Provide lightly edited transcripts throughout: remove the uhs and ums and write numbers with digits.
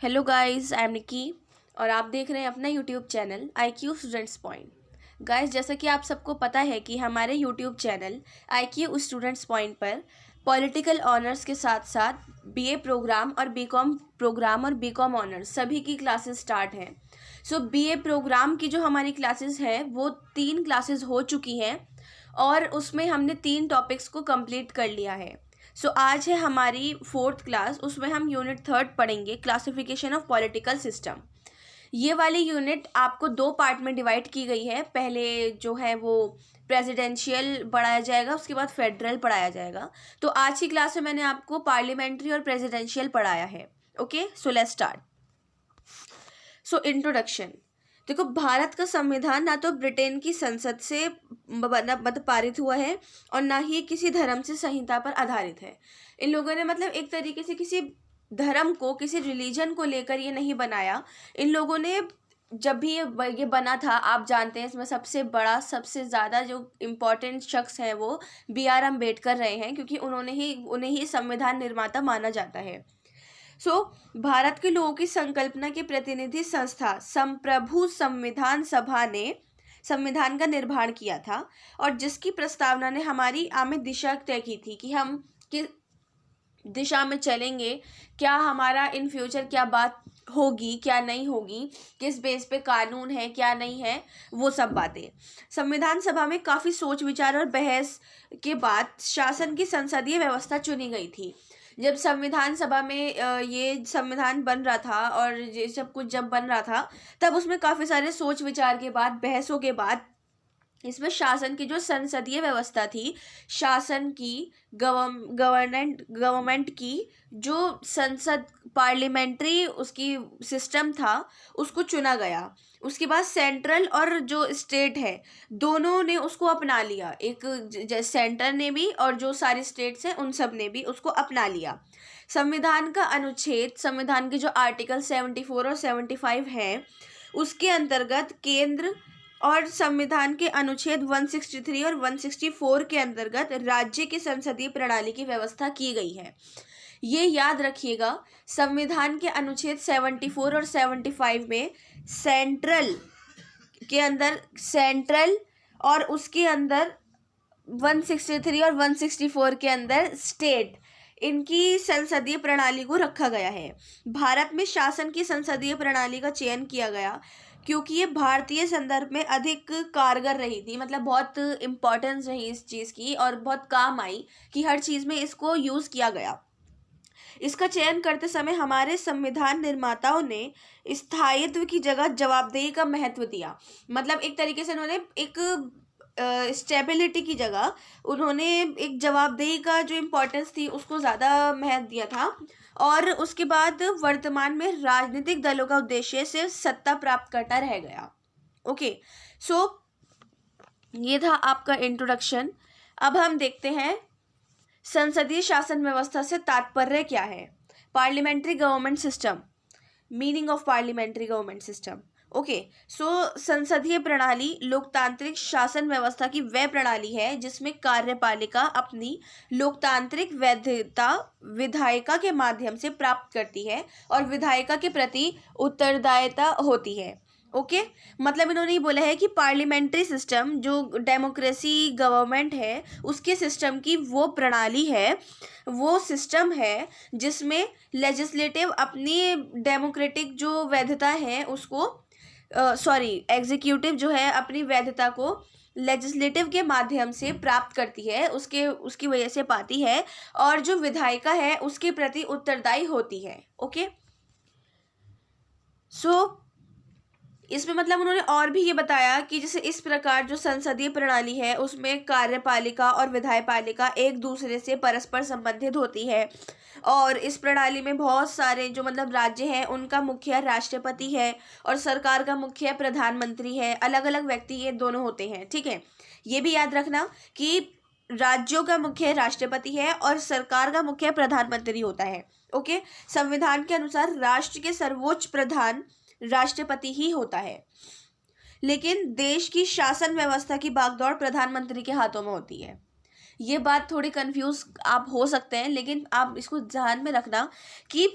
Hello guys, I am निकी और आप देख रहे हैं अपना YouTube channel I Q students point. Guys, जैसा कि आप सबको पता है कि हमारे YouTube channel I Q students point पर पॉलिटिकल ऑनर्स के साथ साथ बीए प्रोग्राम और बीकॉम प्रोग्राम और बीकॉम ऑनर्स सभी की क्लासेस स्टार्ट हैं। सो बीए प्रोग्राम की जो हमारी क्लासेस हैं वो 3 क्लासेस हो चुकी हैं और उसमें हमने 3 टॉपिक्स को कंप्लीट कर लिया है। आज है हमारी 4th क्लास, उसमें हम यूनिट 3 पढ़ेंगे, क्लासिफिकेशन ऑफ पॉलिटिकल सिस्टम। ये वाली यूनिट आपको 2 पार्ट में डिवाइड की गई है। पहले जो है वो प्रेसिडेंशियल पढ़ाया जाएगा, उसके बाद फेडरल पढ़ाया जाएगा। तो आज की क्लास में मैंने आपको पार्लियामेंट्री और प्रेसिडेंशियल पढ़ाया है। Okay, so let's start. Introduction. देखो, भारत का संविधान ना तो ब्रिटेन की संसद से मतलब पारित हुआ है और ना ही किसी धर्म से संहिता पर आधारित है। इन लोगों ने मतलब एक तरीके से किसी धर्म को, किसी रिलीजन को लेकर ये नहीं बनाया। इन लोगों ने जब भी ये बना था, आप जानते हैं इसमें सबसे बड़ा, सबसे ज़्यादा जो इम्पोर्टेंट शख्स है वो BR अम्बेडकर रहे हैं, क्योंकि उन्हें ही संविधान निर्माता माना जाता है। भारत के लोगों की संकल्पना की प्रतिनिधि संस्था संप्रभु संविधान सभा ने संविधान का निर्माण किया था और जिसकी प्रस्तावना ने हमारी आगे दिशा तय की थी कि हम किस दिशा में चलेंगे, क्या हमारा इन फ्यूचर क्या बात होगी, क्या नहीं होगी, किस बेस पे कानून है, क्या नहीं है, वो सब बातें। संविधान सभा में काफ़ी सोच विचार और बहस के बाद शासन की संसदीय व्यवस्था चुनी गई थी। जब संविधान सभा में ये संविधान बन रहा था और ये सब कुछ जब बन रहा था, तब उसमें काफ़ी सारे सोच विचार के बाद, बहसों के बाद, इसमें शासन की जो संसदीय व्यवस्था थी, शासन की, गवर्नमेंट की जो संसद, पार्लियामेंट्री उसकी सिस्टम था, उसको चुना गया। उसके बाद सेंट्रल और जो स्टेट है, दोनों ने उसको अपना लिया। सेंटर ने भी और जो सारी स्टेट्स हैं उन सब ने भी उसको अपना लिया। संविधान का अनुच्छेद, संविधान के जो आर्टिकल 74 और 75 हैं, उसके अंतर्गत केंद्र और संविधान के अनुच्छेद 163 और 164 के अंतर्गत राज्य की संसदीय प्रणाली की व्यवस्था की गई है। ये याद रखिएगा, संविधान के अनुच्छेद 74 और 75 में सेंट्रल के अंदर सेंट्रल और उसके अंदर 163 और 164 के अंदर स्टेट, इनकी संसदीय प्रणाली को रखा गया है। भारत में शासन की संसदीय प्रणाली का चयन किया गया क्योंकि ये भारतीय संदर्भ में अधिक कारगर रही थी, मतलब बहुत इम्पोर्टेंस रही इस चीज़ की और बहुत काम आई कि हर चीज़ में इसको यूज़ किया गया। इसका चयन करते समय हमारे संविधान निर्माताओं ने स्थायित्व की जगह जवाबदेही का महत्व दिया। मतलब एक तरीके से उन्होंने एक स्टेबिलिटी की जगह उन्होंने एक जवाबदेही का जो इम्पोर्टेंस थी उसको ज़्यादा महत्व दिया था। और उसके बाद वर्तमान में राजनीतिक दलों का उद्देश्य सिर्फ सत्ता प्राप्त करना रह गया। ओके, ये था आपका इंट्रोडक्शन। अब हम देखते हैं संसदीय शासन व्यवस्था से तात्पर्य क्या है। Parliamentary government system, meaning of parliamentary government system. Okay, संसदीय प्रणाली लोकतांत्रिक शासन व्यवस्था की वह प्रणाली है जिसमें कार्यपालिका अपनी लोकतांत्रिक वैधता विधायिका के माध्यम से प्राप्त करती है और विधायिका के प्रति उत्तरदायिता होती है। ओके, मतलब इन्होंने ये बोला है कि पार्लियामेंट्री सिस्टम जो डेमोक्रेसी गवर्नमेंट है उसके सिस्टम की वो प्रणाली है, वो सिस्टम है जिसमें लेजिस्लेटिव अपनी डेमोक्रेटिक जो वैधता है उसको एग्जीक्यूटिव जो है अपनी वैधता को लेजिस्लेटिव के माध्यम से प्राप्त करती है, उसकी वजह से पाती है, और जो विधायिका है उसके प्रति उत्तरदायी होती है। ओके, इसमें मतलब उन्होंने और भी ये बताया कि जैसे इस प्रकार जो संसदीय प्रणाली है उसमें कार्यपालिका और विधायपालिका एक दूसरे से परस्पर संबंधित होती है और इस प्रणाली में बहुत सारे जो मतलब राज्य हैं उनका मुखिया राष्ट्रपति है और सरकार का मुखिया प्रधानमंत्री है। अलग अलग व्यक्ति ये दोनों होते हैं, ठीक है। ये भी याद रखना कि राज्यों का मुखिया राष्ट्रपति है और सरकार का मुखिया प्रधानमंत्री होता है। ओके, संविधान के अनुसार राष्ट्र के सर्वोच्च प्रधान राष्ट्रपति ही होता है, लेकिन देश की शासन व्यवस्था की भागदौड़ प्रधानमंत्री के हाथों में होती है। ये बात थोड़ी कंफ्यूज आप हो सकते हैं, लेकिन आप इसको ध्यान में रखना कि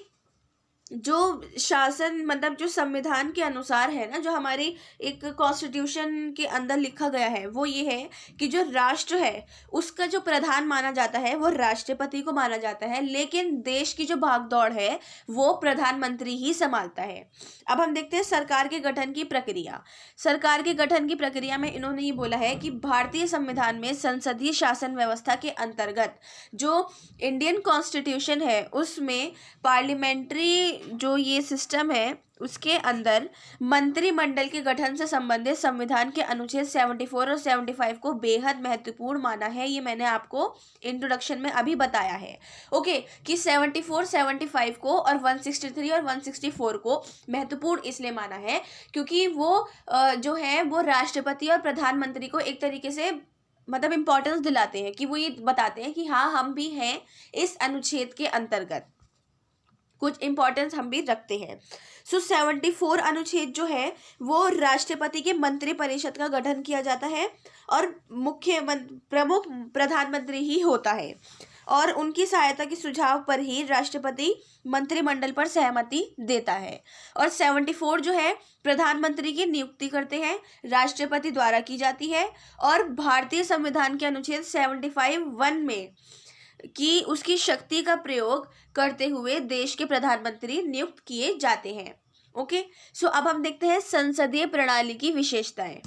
जो शासन मतलब जो संविधान के अनुसार है ना, जो हमारी एक कॉन्स्टिट्यूशन के अंदर लिखा गया है, वो ये है कि जो राष्ट्र है उसका जो प्रधान माना जाता है वो राष्ट्रपति को माना जाता है, लेकिन देश की जो भागदौड़ है वो प्रधानमंत्री ही संभालता है। अब हम देखते हैं सरकार के गठन की प्रक्रिया। सरकार के गठन की प्रक्रिया में इन्होंने ये बोला है कि भारतीय संविधान में संसदीय शासन व्यवस्था के अंतर्गत जो इंडियन कॉन्स्टिट्यूशन है उसमें पार्लियामेंट्री जो ये सिस्टम है उसके अंदर मंत्रिमंडल के गठन से संबंधित संविधान के अनुच्छेद 74 और 75 को बेहद महत्वपूर्ण माना है। ये मैंने आपको इंट्रोडक्शन में अभी बताया है, ओके, कि 74, 75 को और 163 और 164 को महत्वपूर्ण इसलिए माना है क्योंकि वो जो है वो राष्ट्रपति और प्रधानमंत्री को एक तरीके से मतलब इम्पोर्टेंस दिलाते हैं, कि वो ये बताते हैं कि हाँ हम भी हैं इस अनुच्छेद के अंतर्गत, कुछ इंपॉर्टेंस हम भी रखते हैं। सो 74 अनुच्छेद जो है वो राष्ट्रपति के मंत्रिपरिषद का गठन किया जाता है और प्रमुख प्रधानमंत्री ही होता है और उनकी सहायता के सुझाव पर ही राष्ट्रपति मंत्रिमंडल पर सहमति देता है। और 74 जो है प्रधानमंत्री की नियुक्ति करते हैं, राष्ट्रपति द्वारा की जाती है और भारतीय संविधान के अनुच्छेद 75(1) में कि उसकी शक्ति का प्रयोग करते हुए देश के प्रधानमंत्री नियुक्त किए जाते हैं। ओके, सो अब हम देखते हैं संसदीय प्रणाली की विशेषताएं।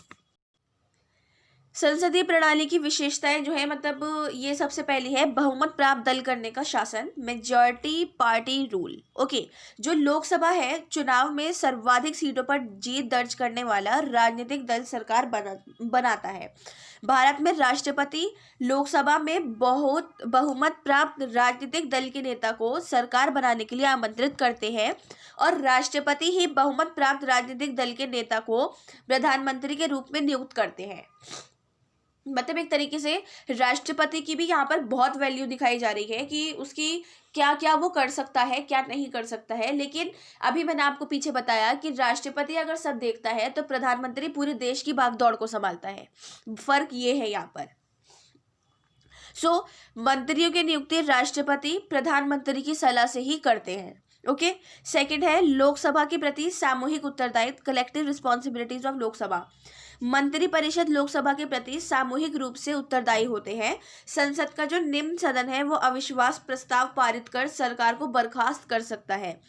संसदीय प्रणाली की विशेषताएं जो है मतलब ये सबसे पहली है बहुमत प्राप्त दल करने का शासन, मेजॉरिटी पार्टी रूल। ओके, जो लोकसभा है चुनाव में सर्वाधिक सीटों पर जीत दर्ज करने वाला राजनीतिक दल सरकार बनाता है। भारत में राष्ट्रपति लोकसभा में बहुमत प्राप्त राजनीतिक दल के नेता को सरकार बनाने के लिए आमंत्रित करते हैं और राष्ट्रपति ही बहुमत प्राप्त राजनीतिक दल के नेता को प्रधानमंत्री के रूप में नियुक्त करते हैं। मतलब एक तरीके से राष्ट्रपति की भी यहाँ पर बहुत वैल्यू दिखाई जा रही है कि उसकी क्या क्या वो कर सकता है, क्या नहीं कर सकता है। लेकिन अभी मैंने आपको पीछे बताया कि राष्ट्रपति अगर सब देखता है तो प्रधानमंत्री पूरे देश की भागदौड़ को संभालता है, फर्क ये है यहाँ पर। मंत्रियों की नियुक्ति राष्ट्रपति प्रधानमंत्री की सलाह से ही करते हैं। ओके, सेकंड है लोकसभा के प्रति सामूहिक उत्तरदायित्व, कलेक्टिव रिस्पॉन्सिबिलिटीज ऑफ लोकसभा। मंत्रिपरिषद लोकसभा के प्रति सामूहिक रूप से उत्तरदायी होते हैं। संसद का जो निम्न सदन है वो अविश्वास प्रस्ताव पारित कर सरकार को बर्खास्त कर सकता है।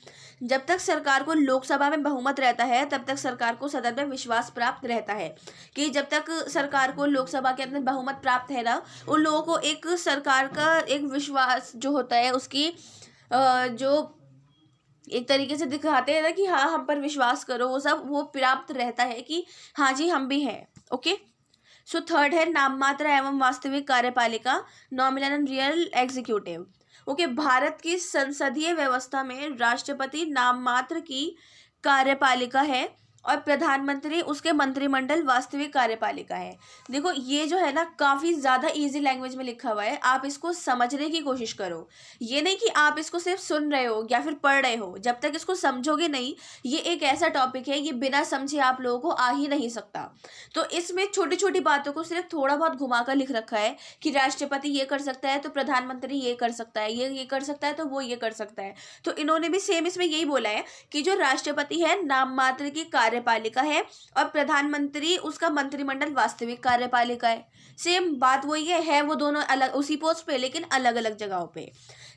जब तक सरकार को लोकसभा में बहुमत रहता है तब तक सरकार को सदन में विश्वास प्राप्त रहता है, कि जब तक सरकार को लोकसभा के अंदर बहुमत प्राप्त है ना, उन लोगों को एक सरकार का एक विश्वास जो होता है उसकी जो एक तरीके से दिखाते हैं ना कि हाँ हम पर विश्वास करो, वो सब वो प्राप्त रहता है कि हाँ जी हम भी हैं। ओके, सो थर्ड है नाम मात्र एवं वास्तविक कार्यपालिका, nominal and real executive. Okay, Bharat की संसदीय व्यवस्था में राष्ट्रपति नाम मात्र की कार्यपालिका है और प्रधानमंत्री उसके मंत्रिमंडल वास्तविक कार्यपालिका है। देखो ये जो है ना काफ़ी ज़्यादा इजी लैंग्वेज में लिखा हुआ है, आप इसको समझने की कोशिश करो। ये नहीं कि आप इसको सिर्फ सुन रहे हो या फिर पढ़ रहे हो, जब तक इसको समझोगे नहीं, ये एक ऐसा टॉपिक है ये बिना समझे आप लोगों को आ ही नहीं सकता। तो इसमें छोटी छोटी बातों को सिर्फ थोड़ा बहुत घुमा कर लिख रखा है कि राष्ट्रपति ये कर सकता है तो प्रधानमंत्री ये कर सकता है, ये कर सकता है तो वो ये कर सकता है। तो इन्होंने भी सेम इसमें यही बोला है कि जो राष्ट्रपति है नाम मात्र की कार्यपालिका है और प्रधानमंत्री उसका मंत्रिमंडल वास्तविक कार्यपालिका है। सेम बात वही है वो दोनों अलग उसी पोस्ट पे लेकिन अलग अलग जगहों पे।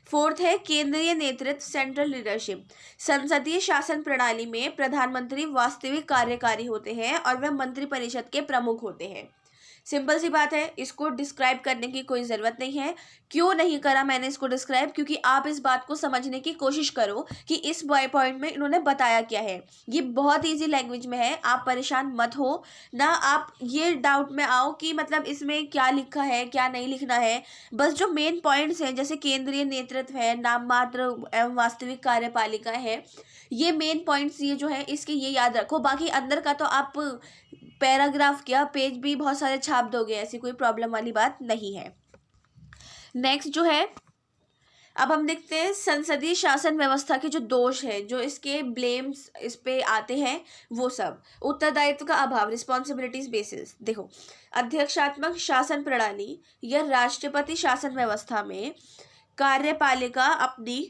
फोर्थ है केंद्रीय नेतृत्व, सेंट्रल लीडरशिप। संसदीय शासन प्रणाली में प्रधानमंत्री वास्तविक कार्यकारी होते हैं और वह मंत्रिपरिषद के प्रमुख होते हैं। सिंपल सी बात है, इसको डिस्क्राइब करने की कोई ज़रूरत नहीं है। क्यों नहीं करा मैंने इसको डिस्क्राइब, क्योंकि आप इस बात को समझने की कोशिश करो कि इस पॉइंट में इन्होंने बताया क्या है। ये बहुत इजी लैंग्वेज में है, आप परेशान मत हो ना, आप ये डाउट में आओ कि मतलब इसमें क्या लिखा है क्या नहीं लिखना है। बस जो मेन पॉइंट्स हैं जैसे केंद्रीय नेतृत्व है, नाम मात्र एवं वास्तविक कार्यपालिका है, ये मेन पॉइंट्स ये जो है इसके ये याद रखो। बाकी अंदर का तो आप पैराग्राफ क्या पेज भी बहुत सारे छाप दोगे, ऐसी कोई प्रॉब्लम वाली बात नहीं है। नेक्स्ट जो है अब हम देखते हैं संसदीय शासन व्यवस्था के जो दोष है, जो इसके ब्लेम्स इस पे आते हैं वो सब। उत्तरदायित्व का अभाव, रिस्पॉन्सिबिलिटीज बेसिस। देखो अध्यक्षात्मक शासन प्रणाली या राष्ट्रपति शासन व्यवस्था में कार्यपालिका अपनी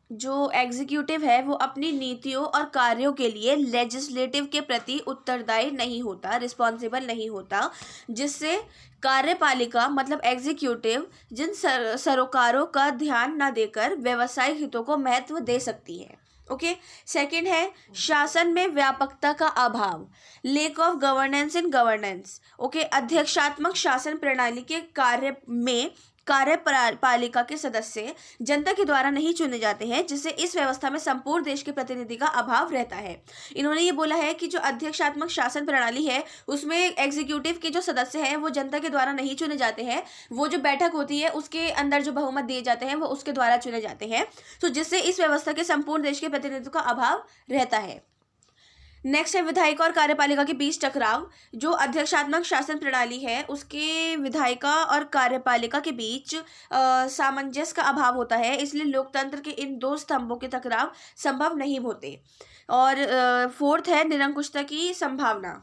जो एग्जीक्यूटिव है वो अपनी नीतियों और कार्यों के लिए लेजिस्लेटिव के प्रति उत्तरदायी नहीं होता, रिस्पॉन्सिबल नहीं होता, जिससे कार्यपालिका मतलब एग्जीक्यूटिव जिन सरोकारों का ध्यान न देकर व्यवसायिक हितों को महत्व दे सकती है। ओके। सेकंड है शासन में व्यापकता का अभाव, lack of governance in governance. Okay. अध्यक्षात्मक शासन प्रणाली के कार्य में कार्यपालिका के सदस्य जनता के द्वारा नहीं चुने जाते हैं, जिससे इस व्यवस्था में संपूर्ण देश के प्रतिनिधि का अभाव रहता है। इन्होंने ये बोला है कि जो अध्यक्षात्मक शासन प्रणाली है उसमें एग्जीक्यूटिव के जो सदस्य हैं वो जनता के द्वारा नहीं चुने जाते हैं, वो जो बैठक होती है उसके अंदर जो बहुमत दिए जाते हैं वो उसके द्वारा चुने जाते हैं, तो जिससे इस व्यवस्था के संपूर्ण देश के प्रतिनिधित्व का अभाव रहता है। नेक्स्ट है विधायिका और कार्यपालिका के बीच टकराव। जो अध्यक्षात्मक शासन प्रणाली है उसके विधायिका और कार्यपालिका के बीच सामंजस्य का अभाव होता है, इसलिए लोकतंत्र के इन दो स्तंभों के टकराव संभव नहीं होते। और फोर्थ है निरंकुशता की संभावना।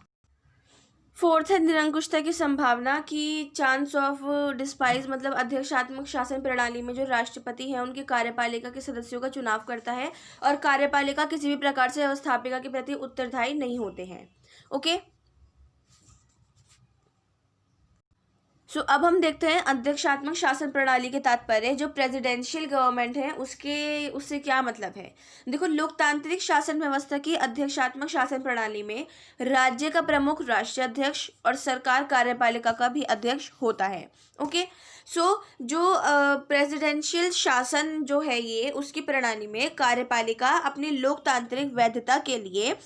की संभावना की चांस ऑफ डिस्पाइज, मतलब अध्यक्षात्मक शासन प्रणाली में जो राष्ट्रपति है उनके कार्यपालिका के सदस्यों का चुनाव करता है और कार्यपालिका किसी भी प्रकार से व्यवस्थापिका के प्रति उत्तरदायी नहीं होते हैं। ओके। सो अब हम देखते हैं अध्यक्षात्मक शासन प्रणाली के तात्पर्य, जो प्रेसिडेंशियल गवर्नमेंट है उससे क्या मतलब है। देखो, लोकतांत्रिक शासन व्यवस्था की अध्यक्षात्मक शासन प्रणाली में राज्य का प्रमुख राष्ट्रीय अध्यक्ष और सरकार कार्यपालिका का भी अध्यक्ष होता है। ओके। सो जो प्रेसिडेंशियल शासन जो है ये उसकी प्रणाली में कार्यपालिका अपनी लोकतांत्रिक वैधता के लिए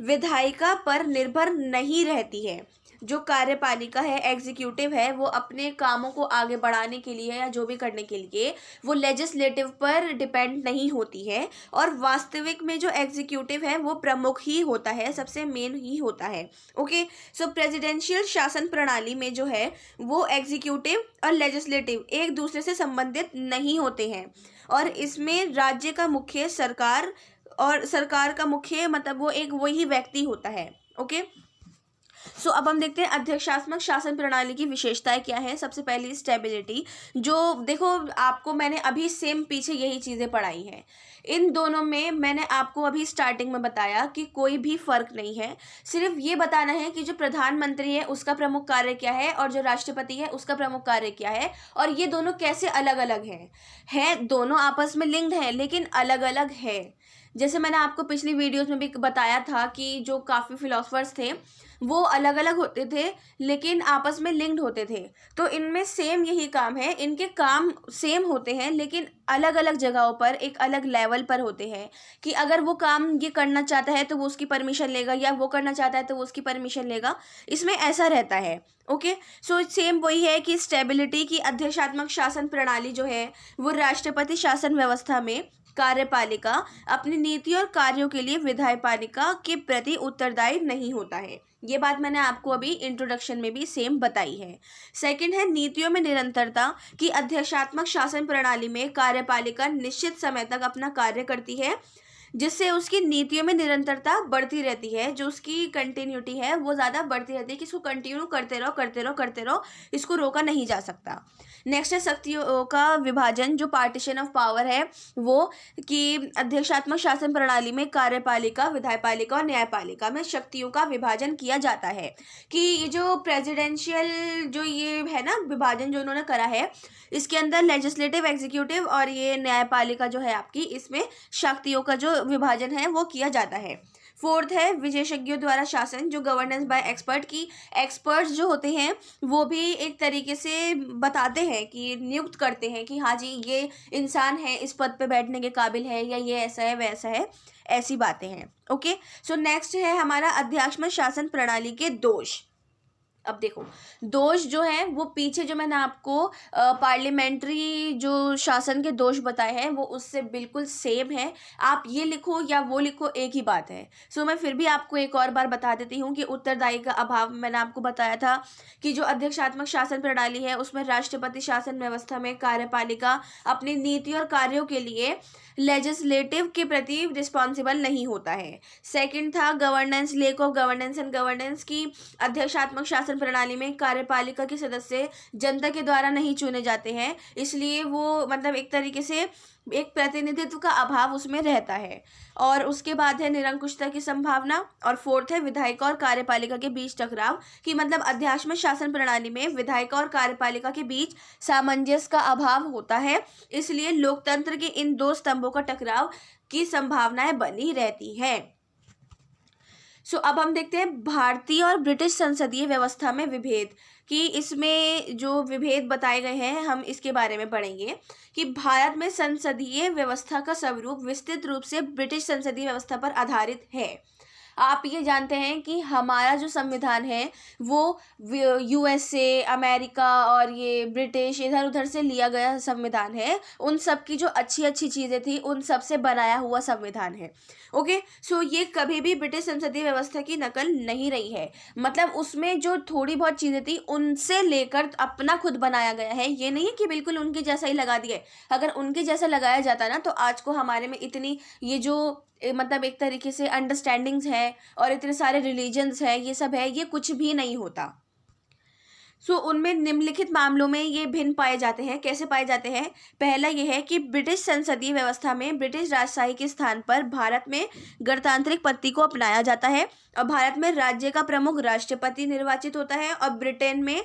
विधायिका पर निर्भर नहीं रहती है। जो कार्यपालिका है, एग्जीक्यूटिव है, वो अपने कामों को आगे बढ़ाने के लिए या जो भी करने के लिए वो लेजिस्लेटिव पर डिपेंड नहीं होती है, और वास्तविक में जो एग्जीक्यूटिव है वो प्रमुख ही होता है, सबसे मेन ही होता है। ओके। सो प्रेसिडेंशियल शासन प्रणाली में जो है वो एग्जीक्यूटिव और लेजिस्लेटिव एक दूसरे से संबंधित नहीं होते हैं, और इसमें राज्य का मुख्य सरकार और सरकार का मुख्य मतलब वो एक वही व्यक्ति होता है। ओके। सो अब हम देखते हैं अध्यक्षात्मक शासन प्रणाली की विशेषताएं क्या है। सबसे पहली स्टेबिलिटी। जो देखो, आपको मैंने अभी सेम पीछे यही चीज़ें पढ़ाई हैं, इन दोनों में मैंने आपको अभी स्टार्टिंग में बताया कि कोई भी फर्क नहीं है, सिर्फ ये बताना है कि जो प्रधानमंत्री है उसका प्रमुख कार्य क्या है और जो राष्ट्रपति है उसका प्रमुख कार्य क्या है, और ये दोनों कैसे अलग अलग हैं। दोनों आपस में लिंक्ड हैं लेकिन अलग अलग है। जैसे मैंने आपको पिछली वीडियोस में भी बताया था कि जो काफ़ी फिलोसफर्स थे वो अलग अलग होते थे लेकिन आपस में लिंक्ड होते थे, तो इनमें सेम यही काम है, इनके काम सेम होते हैं लेकिन अलग अलग जगहों पर एक अलग लेवल पर होते हैं, कि अगर वो काम ये करना चाहता है तो वो उसकी परमिशन लेगा, या वो करना चाहता है तो वो उसकी परमिशन लेगा, इसमें ऐसा रहता है। ओके। सो सेम वही है कि स्टेबिलिटी की अध्यक्षात्मक शासन प्रणाली जो है वो राष्ट्रपति शासन व्यवस्था में कार्यपालिका अपनी नीति और कार्यों के लिए विधायपालिका के प्रति उत्तरदायी नहीं होता है। ये बात मैंने आपको अभी इंट्रोडक्शन में भी सेम बताई है। सेकंड है नीतियों में निरंतरता की अध्यक्षात्मक शासन प्रणाली में कार्यपालिका निश्चित समय तक अपना कार्य करती है, जिससे उसकी नीतियों में निरंतरता बढ़ती रहती है, जो उसकी कंटिन्यूटी है वो ज़्यादा बढ़ती रहती है कि इसको कंटिन्यू करते रहो, इसको रोका नहीं जा सकता। नेक्स्ट है शक्तियों का विभाजन, जो पार्टीशन ऑफ पावर है वो, कि अध्यक्षात्मक शासन प्रणाली में कार्यपालिका, विधायपालिका और न्यायपालिका में शक्तियों का विभाजन किया जाता है, कि ये जो प्रेसिडेंशियल जो ये है ना विभाजन जो उन्होंने करा है, इसके अंदर लेजिस्लेटिव, एग्जीक्यूटिव और ये न्यायपालिका जो है आपकी, इसमें शक्तियों का जो विभाजन है वो किया जाता है। फोर्थ है विशेषज्ञों द्वारा शासन, जो गवर्नेंस बाय एक्सपर्ट, की एक्सपर्ट्स जो होते हैं वो भी एक तरीके से बताते हैं कि नियुक्त करते हैं कि हाँ जी ये इंसान है, इस पद पे बैठने के काबिल है, या ये ऐसा है वैसा है, ऐसी बातें हैं। ओके। सो नेक्स्ट है हमारा अध्यात्मक शासन प्रणाली के दोष। अब देखो, दोष जो है वो पीछे जो मैंने आपको पार्लियामेंट्री जो शासन के दोष बताए हैं वो उससे बिल्कुल सेम है। आप ये लिखो या वो लिखो, एक ही बात है। सो मैं फिर भी आपको एक और बार बता देती हूँ कि उत्तरदायी का अभाव, मैंने आपको बताया था कि जो अध्यक्षात्मक शासन प्रणाली है उसमें राष्ट्रपति शासन व्यवस्था में कार्यपालिका अपनी नीति और कार्यों के लिए लेजिस्लेटिव के प्रति रिस्पॉन्सिबल नहीं होता है। सेकंड था governance, lake of governance and governance, की अध्यक्षात्मक शासन शासन प्रणाली में कार्यपालिका के सदस्य जनता के द्वारा नहीं चुने जाते हैं, इसलिए वो मतलब एक तरीके से एक प्रतिनिधित्व का अभाव उसमें रहता है। और उसके बाद है निरंकुशता की संभावना, और फोर्थ है विधायिका और कार्यपालिका के बीच टकराव, कि मतलब अध्यात्म में शासन प्रणाली में विधायिका और कार्यपालिका के बीच सामंजस्य का अभाव होता है, इसलिए लोकतंत्र के इन दो स्तंभों का टकराव की संभावनाएं बनी रहती है। अब हम देखते हैं भारतीय और ब्रिटिश संसदीय व्यवस्था में विभेद, कि इसमें जो विभेद बताए गए हैं हम इसके बारे में पढ़ेंगे। कि भारत में संसदीय व्यवस्था का स्वरूप विस्तृत रूप से ब्रिटिश संसदीय व्यवस्था पर आधारित है। आप ये जानते हैं कि हमारा जो संविधान है वो यूएसए, अमेरिका और ये ब्रिटिश इधर उधर से लिया गया संविधान है, उन सब की जो अच्छी अच्छी चीज़ें थी उन सब से बनाया हुआ संविधान है। ओके, ये कभी भी ब्रिटिश संसदीय व्यवस्था की नकल नहीं रही है, मतलब उसमें जो थोड़ी बहुत चीज़ें थी उनसे लेकर अपना खुद बनाया गया है। ये नहीं है कि बिल्कुल उनके जैसा ही लगा दिए, अगर उनके जैसा लगाया जाता ना तो आज को हमारे में इतनी ये जो मतलब एक तरीके से अंडरस्टैंडिंग्स है और इतने सारे रिलीजन्स है, ये सब है, ये कुछ भी नहीं होता। उनमें निम्नलिखित मामलों में ये भिन्न पाए जाते हैं। कैसे पाए जाते हैं? पहला ये है कि ब्रिटिश संसदीय व्यवस्था में ब्रिटिश राजशाही के स्थान पर भारत में गणतांत्रिक पद्धति को अपनाया जाता है, और भारत में राज्य का प्रमुख राष्ट्रपति निर्वाचित होता है, और ब्रिटेन में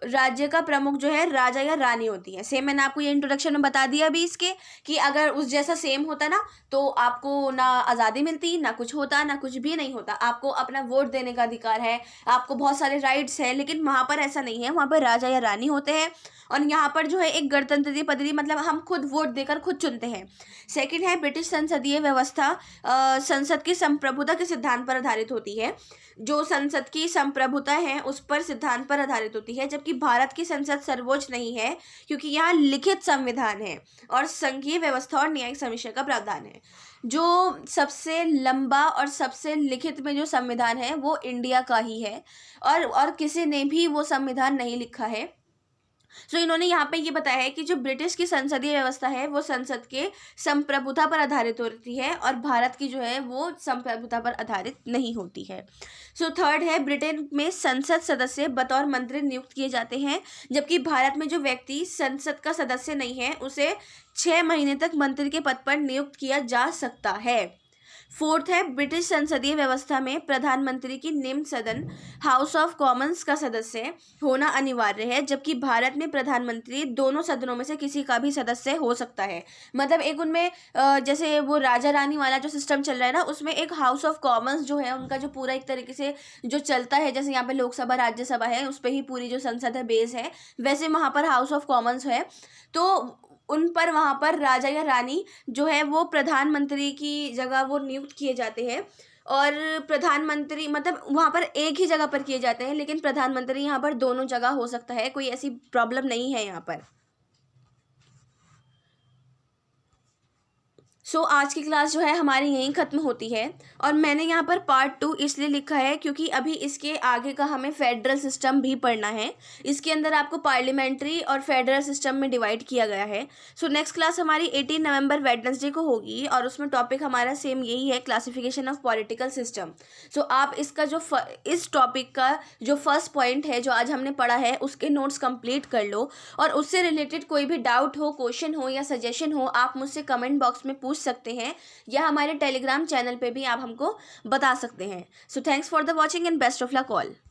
राज्य का प्रमुख जो है राजा या रानी होती है। सेम मैंने आपको ये इंट्रोडक्शन में बता दिया अभी इसके, कि अगर उस जैसा सेम होता ना तो आपको ना आज़ादी मिलती, ना कुछ होता, ना कुछ भी नहीं होता। आपको अपना वोट देने का अधिकार है, आपको बहुत सारे राइट्स हैं, लेकिन वहाँ पर ऐसा नहीं है। वहाँ पर राजा या रानी होते हैं, और यहाँ पर जो है एक गणतंत्रीय पद्धति, मतलब हम खुद वोट देकर खुद चुनते हैं। सेकंड है ब्रिटिश संसदीय व्यवस्था संसद की संप्रभुता के सिद्धांत पर आधारित होती है। जो संसद की संप्रभुता है उस पर सिद्धांत पर आधारित होती है, जबकि भारत की संसद सर्वोच्च नहीं है, क्योंकि यहाँ लिखित संविधान है और संघीय व्यवस्था और न्यायिक समीक्षा का प्रावधान है। जो सबसे लंबा और सबसे लिखित में जो संविधान है वो इंडिया का ही है, और किसी ने भी वो संविधान नहीं लिखा है। इन्होंने यहाँ पे ये बताया है कि जो ब्रिटिश की संसदीय व्यवस्था है वो संसद के संप्रभुता पर आधारित होती है, और भारत की जो है वो संप्रभुता पर आधारित नहीं होती है। थर्ड है ब्रिटेन में संसद सदस्य बतौर मंत्री नियुक्त किए जाते हैं, जबकि भारत में जो व्यक्ति संसद का सदस्य नहीं है उसे 6 महीने तक मंत्री के पद पर नियुक्त किया जा सकता है। फोर्थ है ब्रिटिश संसदीय व्यवस्था में प्रधानमंत्री की निम्न सदन हाउस ऑफ कॉमन्स का सदस्य होना अनिवार्य है, जबकि भारत में प्रधानमंत्री दोनों सदनों में से किसी का भी सदस्य हो सकता है। मतलब एक उनमें जैसे वो राजा रानी वाला जो सिस्टम चल रहा है ना, उसमें एक हाउस ऑफ कॉमन्स जो है उनका जो पूरा एक तरीके से जो चलता है, जैसे यहाँ पे लोकसभा राज्यसभा है उस पर ही पूरी जो संसद है बेस है, वैसे वहाँ पर हाउस ऑफ कॉमन्स है। तो उन पर वहाँ पर राजा या रानी जो है वो प्रधानमंत्री की जगह वो नियुक्त किए जाते हैं, और प्रधानमंत्री मतलब वहाँ पर एक ही जगह पर किए जाते हैं, लेकिन प्रधानमंत्री यहाँ पर दोनों जगह हो सकता है, कोई ऐसी प्रॉब्लम नहीं है यहाँ पर। आज की क्लास जो है हमारी यहीं ख़त्म होती है, और मैंने यहाँ पर पार्ट 2 इसलिए लिखा है क्योंकि अभी इसके आगे का हमें फेडरल सिस्टम भी पढ़ना है। इसके अंदर आपको पार्लियामेंट्री और फेडरल सिस्टम में डिवाइड किया गया है। नेक्स्ट क्लास हमारी 18 नवंबर वेडनेसडे को होगी, और उसमें टॉपिक हमारा सेम यही है, क्लासिफिकेशन ऑफ पॉलिटिकल सिस्टम। आप इसका जो इस टॉपिक का जो फर्स्ट पॉइंट है जो आज हमने पढ़ा है उसके नोट्स कंप्लीट कर लो, और उससे रिलेटेड कोई भी डाउट हो, क्वेश्चन हो या सजेशन हो, आप मुझसे कमेंट बॉक्स में पूछ सकते हैं, या हमारे टेलीग्राम चैनल पे भी आप हमको बता सकते हैं। Thanks for the watching and best of luck all.